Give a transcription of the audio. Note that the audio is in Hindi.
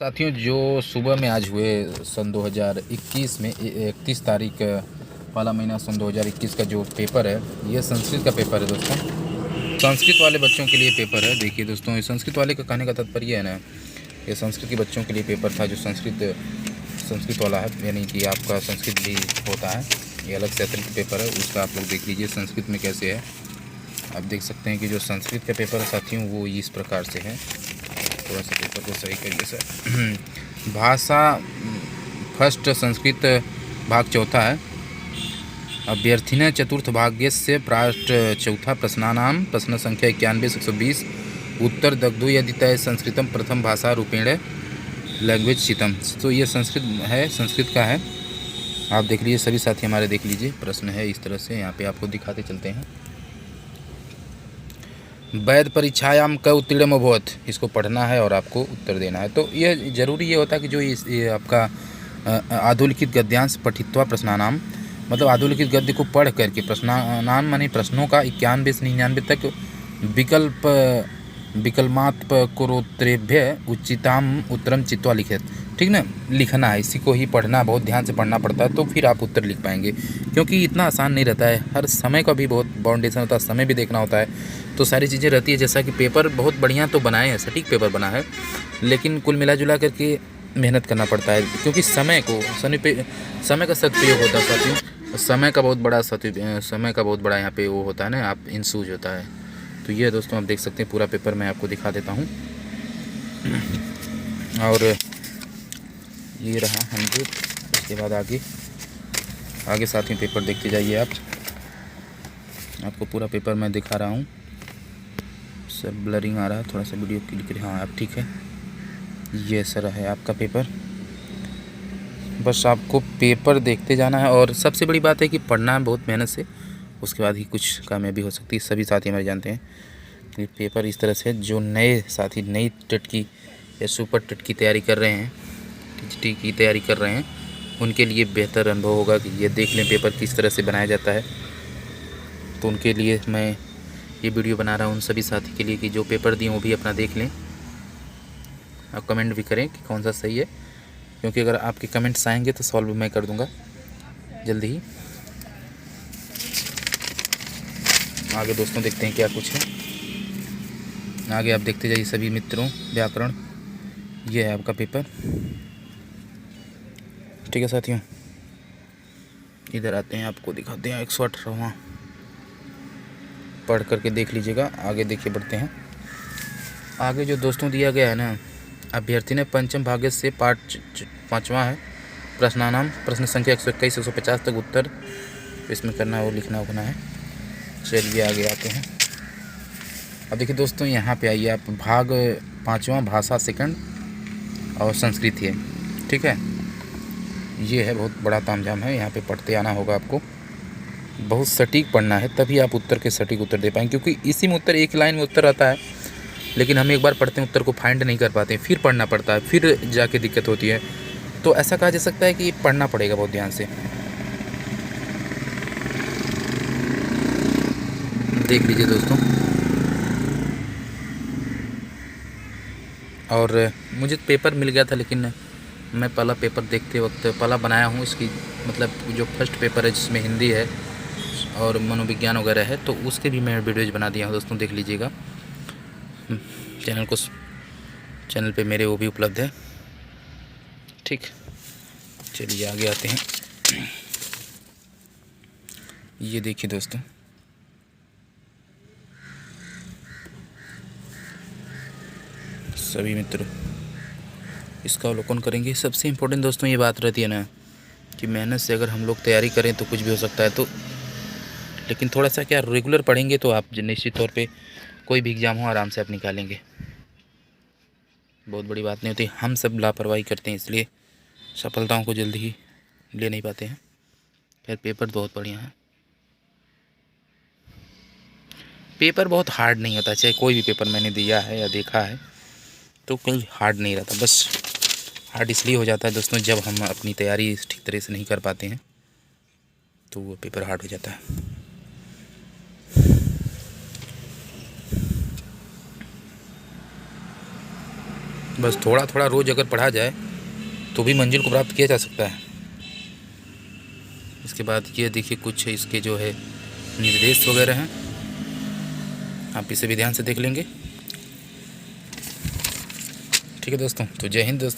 साथियों, जो सुबह में आज हुए सन 2021 में 31 तारीख वाला महीना सन 2021 का जो पेपर है, ये संस्कृत का पेपर है दोस्तों। संस्कृत वाले बच्चों के लिए पेपर है। देखिए दोस्तों, ये संस्कृत वाले का कहने का तात्पर्य है ना, ये संस्कृत के बच्चों के लिए पेपर था। जो संस्कृत वाला है, यानी कि आपका संस्कृत भी होता है, ये अलग से अतिरिक्त पेपर है। उसका आप लोग देख लीजिए संस्कृत में कैसे है। आप देख सकते हैं कि जो संस्कृत का पेपर है साथियों, वो इस प्रकार से है। थोड़ा सा पेपर को सही करिए सर। भाषा फर्स्ट संस्कृत भाग चौथा है। अभ्यर्थिने चतुर्थ भाग्य से प्राष्ट चौथा प्रश्नानाम प्रश्न संख्या 91-120 उत्तर दग्धु यदि तय संस्कृतम प्रथम भाषा रूपेण लैंग्वेज चितम। तो ये संस्कृत है, संस्कृत का है। आप देख लीजिए, सभी साथी हमारे देख लीजिए। प्रश्न है इस तरह से, यहाँ पे आपको दिखाते चलते हैं। वैध परीक्षायाम क उत्तीर्ण अभवत, इसको पढ़ना है और आपको उत्तर देना है। तो ये जरूरी ये होता है कि जो ये आपका आधुलिखित गद्यांश पठित्वा प्रश्नानाम, मतलब आधुलिखित गद्य को पढ़ करके प्रश्नानाम माने प्रश्नों का 91 से 99 तक विकल्पात्मकोत्तरेभ्य उचिताम उत्तरम चित्वा लिखित, ठीक ना, लिखना है। इसी को ही पढ़ना, बहुत ध्यान से पढ़ना पड़ता है, तो फिर आप उत्तर लिख पाएंगे। क्योंकि इतना आसान नहीं रहता है, हर समय का भी बहुत बाउंडेशन होता है, समय भी देखना होता है, तो सारी चीज़ें रहती है। जैसा कि पेपर बहुत बढ़िया तो बनाए हैं, सटीक पेपर बना है, लेकिन कुल मिला जुला करके मेहनत करना पड़ता है। क्योंकि समय का सदुपयोग होता है साथियों। समय का बहुत बड़ा यहाँ पे वो होता है ना, आप इंसूज होता है। तो ये दोस्तों आप देख सकते हैं, पूरा पेपर मैं आपको दिखा देता हूँ। और ये रहा 100। उसके बाद आगे साथियों पेपर देखते जाइए आप। आपको पूरा पेपर मैं दिखा रहा हूँ। सब ब्लरिंग आ रहा है, थोड़ा सा वीडियो क्लिक करें। हाँ, आप ठीक है। ये सर है आपका पेपर। बस आपको पेपर देखते जाना है, और सबसे बड़ी बात है कि पढ़ना है बहुत मेहनत से, उसके बाद ही कुछ कामयाबी हो सकती है। सभी साथी हमारे जानते हैं कि पेपर इस तरह से, जो नए साथी नई टेट की या सुपर टेट की तैयारी कर रहे हैं, टीजीटी की तैयारी कर रहे हैं, उनके लिए बेहतर अनुभव होगा कि ये देख लें पेपर किस तरह से बनाया जाता है। तो उनके लिए मैं ये वीडियो बना रहा हूँ, उन सभी साथी के लिए कि जो पेपर दिए वो भी अपना देख लें। आप कमेंट भी करें कि कौन सा सही है, क्योंकि अगर आपके कमेंट्स आएंगे तो सॉल्व मैं कर दूंगा जल्दी ही। आगे दोस्तों देखते हैं क्या कुछ है। आगे आप देखते जाइए सभी मित्रों। व्याकरण, ये है आपका पेपर, ठीक है साथियों। इधर आते हैं, आपको दिखाते हैं 118वां, पढ़ करके देख लीजिएगा। आगे देखिए, बढ़ते हैं आगे। जो दोस्तों दिया गया है ना, अभ्यर्थी ने पंचम भाग्य से पाठ 5वां है, प्रश्नानाम प्रश्न संख्या 121-150 तक उत्तर इसमें करना और लिखना होना है। चलिए आगे आते हैं। अब देखिए दोस्तों, यहाँ पे आइए आप। भाग 5वां भाषा सेकंड और संस्कृत है, ठीक है। ये है, बहुत बड़ा तामझाम है, यहाँ पे पढ़ते आना होगा आपको। बहुत सटीक पढ़ना है, तभी आप उत्तर के सटीक उत्तर दे पाएंगे। क्योंकि इसी में उत्तर, एक लाइन में उत्तर आता है, लेकिन हम एक बार पढ़ते हैं उत्तर को फाइंड नहीं कर पाते, फिर पढ़ना पड़ता है, फिर जाके दिक्कत होती है। तो ऐसा कहा जा सकता है कि पढ़ना पड़ेगा बहुत ध्यान से। देख लीजिए दोस्तों। और मुझे पेपर मिल गया था, लेकिन मैं पहला पेपर देखते वक्त पहला बनाया हूँ इसकी, मतलब जो फर्स्ट पेपर है जिसमें हिंदी है और मनोविज्ञान वगैरह है, तो उसके भी मैं वीडियोज़ बना दिया हूँ दोस्तों, देख लीजिएगा। चैनल पे मेरे वो भी उपलब्ध है, ठीक। चलिए आगे आते हैं। ये देखिए दोस्तों, सभी मित्र इसका अवलोकन करेंगे। सबसे इम्पोर्टेंट दोस्तों ये बात रहती है ना कि मेहनत से अगर हम लोग तैयारी करें तो कुछ भी हो सकता है। तो लेकिन थोड़ा सा क्या, रेगुलर पढ़ेंगे तो आप निश्चित तौर पे कोई भी एग्ज़ाम हो आराम से आप निकालेंगे। बहुत बड़ी बात नहीं होती, हम सब लापरवाही करते हैं, इसलिए सफलताओं को जल्दी ही ले नहीं पाते हैं। खैर, पेपर बहुत बढ़िया है। पेपर बहुत हार्ड नहीं होता, चाहे कोई भी पेपर मैंने दिया है या देखा है, तो कोई हार्ड नहीं रहता। बस हार्ड इसलिए हो जाता है दोस्तों, जब हम अपनी तैयारी ठीक तरह से नहीं कर पाते हैं, तो वो पेपर हार्ड हो जाता है। बस थोड़ा थोड़ा रोज़ अगर पढ़ा जाए तो भी मंजिल को प्राप्त किया जा सकता है। इसके बाद ये देखिए कुछ इसके जो है निर्देश वगैरह हैं, आप इसे भी ध्यान से देख लेंगे। ठीक है दोस्तों, तो जय हिंद दोस्तों।